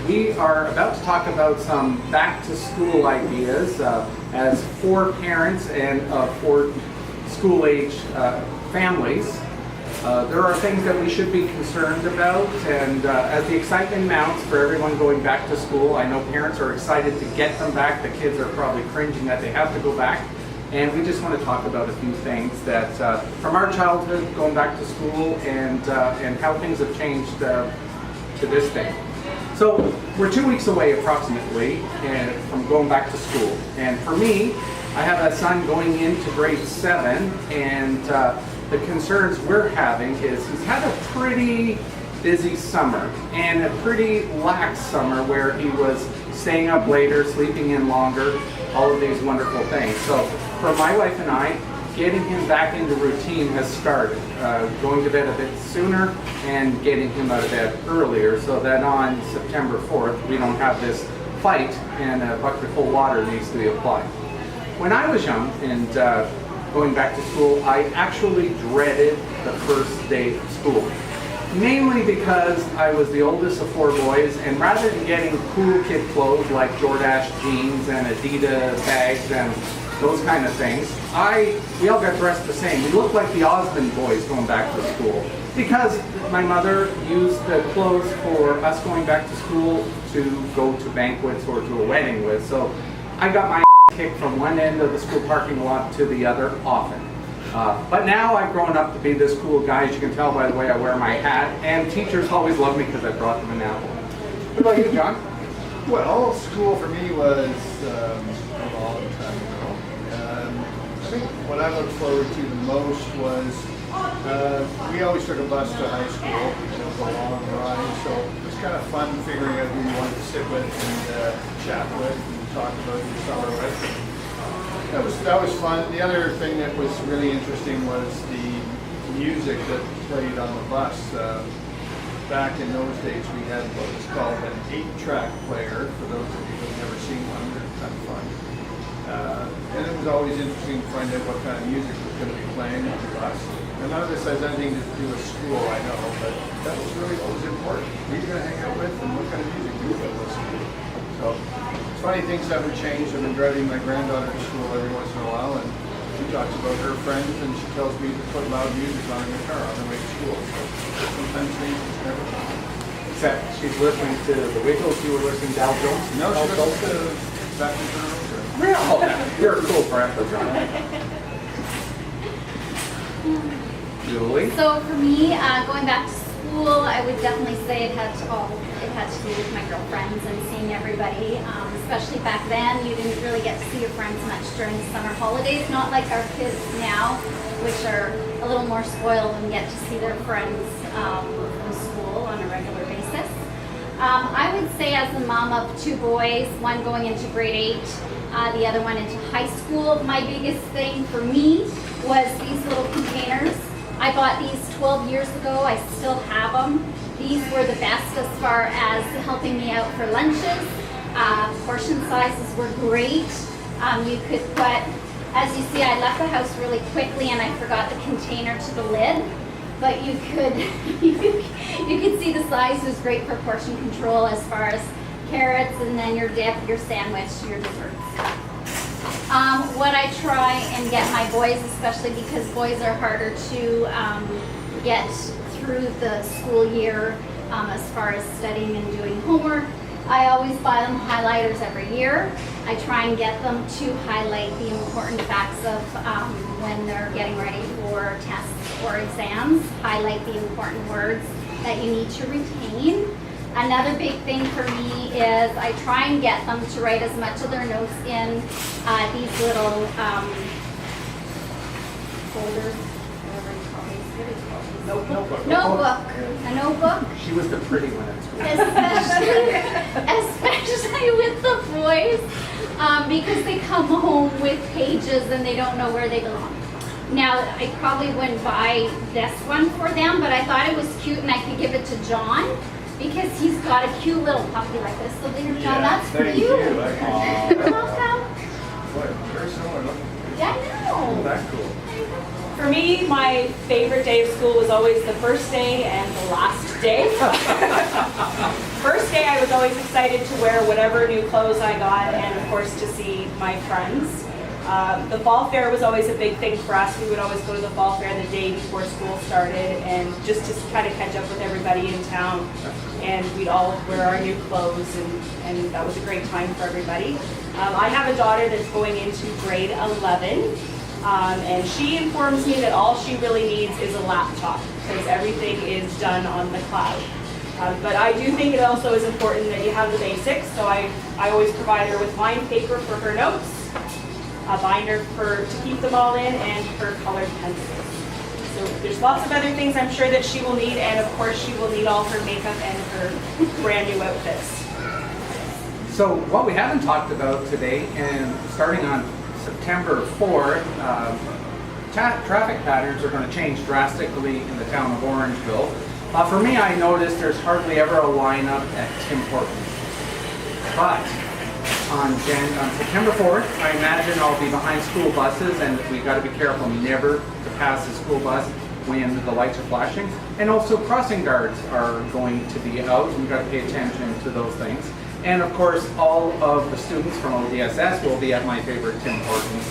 We are about to talk about some back-to-school ideas as for parents and for school-age families. There are things that we should be concerned about, and as the excitement mounts for everyone going back to school, I know parents are excited to get them back. The kids are probably cringing that they have to go back. And we just want to talk about a few things that from our childhood going back to school and how things have changed to this day. So we're 2 weeks away approximately from going back to school. And for me, I have a son going into grade 7, and the concerns we're having is he's had a pretty busy summer and a pretty lax summer where he was staying up later, sleeping in longer, all of these wonderful things. So for my wife and I, getting him back into routine has started. Going to bed a bit sooner and getting him out of bed earlier so that on September 4th we don't have this fight and a bucket of cold water needs to be applied. When I was young and going back to school, I actually dreaded the first day of school. Mainly because I was the oldest of 4 boys, and rather than getting cool kid clothes like Jordache jeans and Adidas bags and those kind of things, we all got dressed the same. We looked like the Osmond boys going back to school because my mother used the clothes for us going back to school to go to banquets or to a wedding with. So I got my kicked from one end of the school parking lot to the other often. But now I've grown up to be this cool guy, as you can tell by the way I wear my hat, and teachers always love me because I brought them an apple. What about you, John? Well, school for me was a long time ago. I think what I looked forward to the most was we always took a bus to high school. It was a long ride, so it was kind of fun figuring out who you wanted to sit with and chat with and talk about your summer with. That was fun. The other thing that was really interesting was the music that played on the bus. Back in those days, we had what was called an 8-track player. For those of you who've never seen one, they're kind of fun. And it was always interesting to find out what kind of music was going to be playing on the bus. And none of this has anything to do with school, I know, but that was really what was important. Who you're going to hang out with and what kind of music you're going to listen to. So, funny things haven't changed. I've been driving my granddaughter to school every once in a while, and she talks about her friends, and she tells me to put loud music on in the car on the way to school. So sometimes things just never change. Except she's listening to the Wiggles. You were listening to Al Jones? No, she listens to Back to the Road. Real? You're a cool grandpa, John. Julie? So for me, going back to school, I would definitely say it had to do with my girlfriends and seeing everybody. Especially back then, you didn't really get to see your friends much during the summer holidays. Not like our kids now, which are a little more spoiled and get to see their friends from school on a regular basis. I would say as a mom of 2 boys, one going into grade 8, the other one into high school, my biggest thing for me was these little containers. I bought these 12 years ago. I still have them. These were the best as far as helping me out for lunches. Portion sizes were great. You could put, as you see, I left the house really quickly and I forgot the container to the lid. But you could you could see the size was great for portion control as far as carrots and then your dip, your sandwich, your desserts. What I try and get my boys, especially because boys are harder to get through the school year as far as studying and doing homework, I always buy them highlighters every year. I try and get them to highlight the important facts of when they're getting ready for tests or exams, highlight the important words that you need to retain. Another big thing for me is I try and get them to write as much of their notes in these little folders, whatever you call these. What do you call these? Notebook. A notebook. She was the pretty one at school. Especially with the boys, because they come home with pages and they don't know where they belong. Now, I probably wouldn't buy this one for them, but I thought it was cute and I could give it to John because he's got a cute little puppy like this. So there, John, that's for you. You're welcome. Boy, very similar looking. Yeah, I know. That's cool. There you go. For me, my favorite day of school was always the first day and the last day. First day, I was always excited to wear whatever new clothes I got, and of course to see my friends. The fall fair was always a big thing for us. We would always go to the fall fair the day before school started, and just to kind of catch up with everybody in town. And we'd all wear our new clothes, and that was a great time for everybody. I have a daughter that's going into grade 11. And she informs me that all she really needs is a laptop because everything is done on the cloud. But I do think it also is important that you have the basics, so I always provide her with lined paper for her notes, a binder to keep them all in, and her colored pencils. So there's lots of other things I'm sure that she will need, and of course she will need all her makeup and her brand new outfits. So what we haven't talked about today, and starting on September 4th, traffic patterns are going to change drastically in the town of Orangeville. For me, I noticed there's hardly ever a lineup at Tim Hortons. But on September 4th, I imagine I'll be behind school buses, and we got to be careful never to pass the school bus when the lights are flashing. And also crossing guards are going to be out, and we've got to pay attention to those things. And of course, all of the students from ODSS will be at my favorite Tim Hortons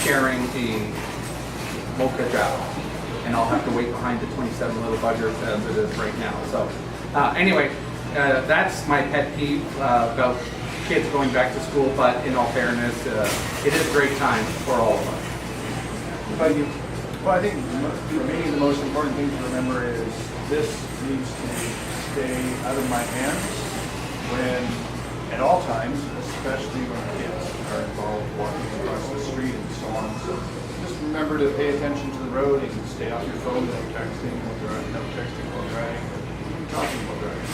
sharing a mocha java. And I'll have to wait behind the 27 little buggers as it is right now. So anyway, that's my pet peeve about kids going back to school, but in all fairness, it is a great time for all of us. What about you? Well, I think for me, the most important thing to remember is this needs to stay out of my hands when at all times, especially when kids are involved walking across the street and so on. So just remember to pay attention to the road and stay off your phone, no texting while driving, even talking while driving.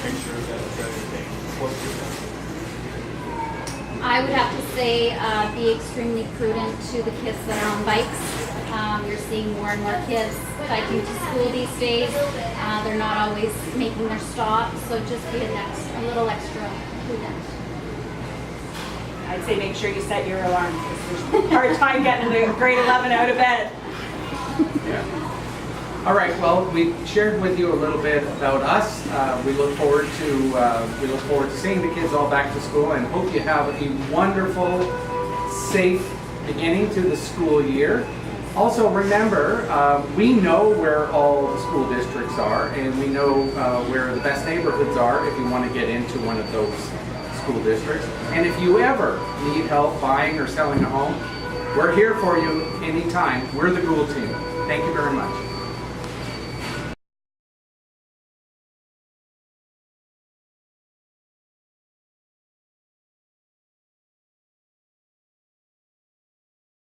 Make sure that everything close to them. I would have to say be extremely prudent to the kids that are on bikes. You're seeing more and more kids biking to school these days. They're not always making their stops, so just be a little extra prudent. I'd say make sure you set your alarm because there's a hard time getting the grade 11 out of bed. Yeah. All right. Well, we shared with you a little bit about us. We look forward to seeing the kids all back to school, and hope you have a wonderful, safe beginning to the school year. Also, remember, we know where all the school districts are, and we know where the best neighborhoods are if you want to get into one of those school districts. And if you ever need help buying or selling a home, we're here for you anytime. We're the Gould team. Thank you very much.